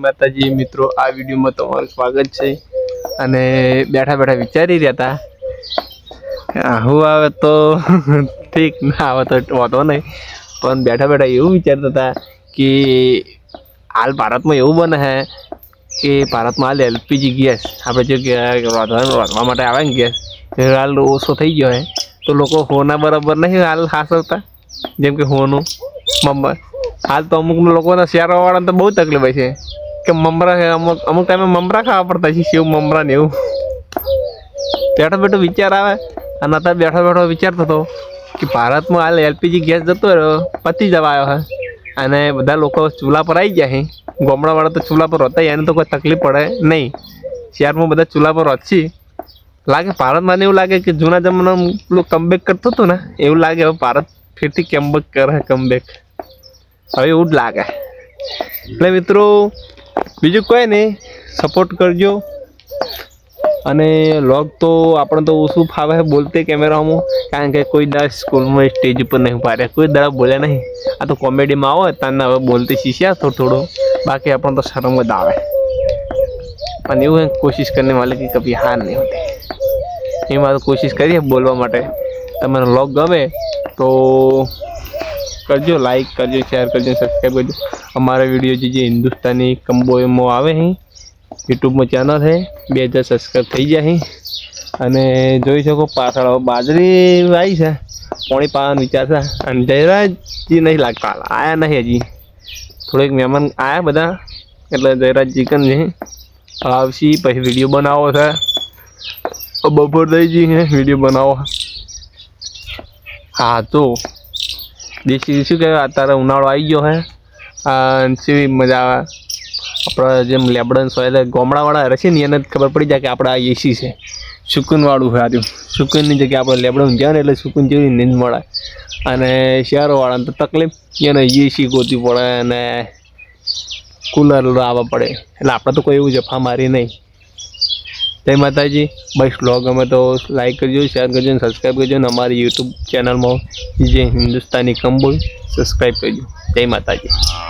માતાજી મિત્રો, આ વિડીયોમાં તમારું સ્વાગત છે। અને બેઠા બેઠા વિચારી રહ્યા હતા હું આવે તો ઠીક, ના આવે તો વાંધો નહીં, પણ બેઠા બેઠા એવું વિચારતા હતા કે હાલ ભારતમાં એવું બને છે કે ભારતમાં હાલ એલપીજી ગેસ આપણે જે રાંધવા માટે આવે ને ગેસ એ હાલ ઓછો થઈ ગયો છે। તો લોકો હોના બરાબર નહીં હાલ હાસવતા, જેમ કે હોનું મમ્મા હાલ તો અમુક લોકોના શહેરોવાળાને તો બહુ તકલીફ હોય છે કે મમરા અમુક ટાઈમે મમરા ખાવા પડતા છે, સેવ મમરા ને એવું। બેઠો બેઠો વિચાર આવે અને અત્યારે બેઠો બેઠો વિચારતો હતો કે ભારતમાં હાલ એલપીજી ગેસ જતો રહ્યો, પતી જવા આવ્યો છે અને બધા લોકો ચૂલા પર આવી ગયા છે। ગામડાવાળા તો ચૂલા પર હોતા એને તો કોઈ તકલીફ પડે નહીં, શહેરમાં બધા ચૂલા પર હોતી લાગે। ભારતમાં એવું લાગે કે જૂના જમાનામાં પેલું કમબેક કરતું હતું ને એવું લાગે, હવે ભારત ફરીથી કમબેક કરે, કમબેક હવે એવું જ લાગે। એટલે મિત્રો બીજું કોઈ નહીં, સપોર્ટ કરજો। અને લોગ તો આપણે તો ઓછું ફાવે બોલતે કેમેરામાં, કારણ કે કોઈ દાડા સ્કૂલમાં સ્ટેજ ઉપર નહીં પાડ્યા, કોઈ દાડા બોલ્યા નહીં। આ તો કોમેડીમાં આવો તારના હવે બોલતે શીખ્યા થોડું, બાકી આપણને તો શરમ જ આવે। પણ એવું કોશિશ કરને વાલે કે કભી હાર નહીં હોતી, એમાં તો કોશિશ કરીએ બોલવા માટે। તમારો લોગ ગમે તો કરજો, લાઈક કરજો, શેર કરજો, સબસ્ક્રાઈબ કરજો। અમારા વિડીયો જે હિન્દુસ્તાની કંબોમાં આવે છે યુટ્યુબમાં ચેનલ છે, 2000 સબસ્ક્રાઈબ થઈ જાય છે। અને જોઈ શકો પાછળ બાજરી આવી છે, પાણી પાવાનો વિચાર છે। અને જયરાજજી નહીં લાગતા, આયા નહીં હજી, થોડેક મહેમાન આવ્યા બધા, એટલે જયરાજ ચિકન છે આવશે, પછી વિડીયો બનાવો છે, બપોર થઈ ગઈ છે વિડીયો બનાવો। હા તો દેશી શું કહેવાય, અત્યારે ઉનાળો આવી ગયો છે, કેવી મજા આવે। આપણે જેમ લેબડન્સ હોય એટલે ગામડાવાળા રહેશે ને એને ખબર પડી જાય કે આપણે આ એસી છે, સુકૂનવાળું છે। આજુ સુકૂનની જગ્યાએ આપણે લેબડન જાય ને એટલે સુકૂન જેવી નીંદ મળે। અને શહેરોવાળાને તો તકલીફ, એને એસી ગોતવી પડે અને કુલર લાવવા પડે, એટલે આપણે તો કોઈ એવું જફા મારી નહીં। જય માતાજી। બસ વ્લોગ ગમે તો લાઈક કરજો, શેર કરજો અને સબસ્ક્રાઈબ કરજો, અને અમારી યુટ્યુબ ચેનલમાં જે હિન્દુસ્તાની કંબોય સબસ્ક્રાઈબ કરજો। જય માતાજી।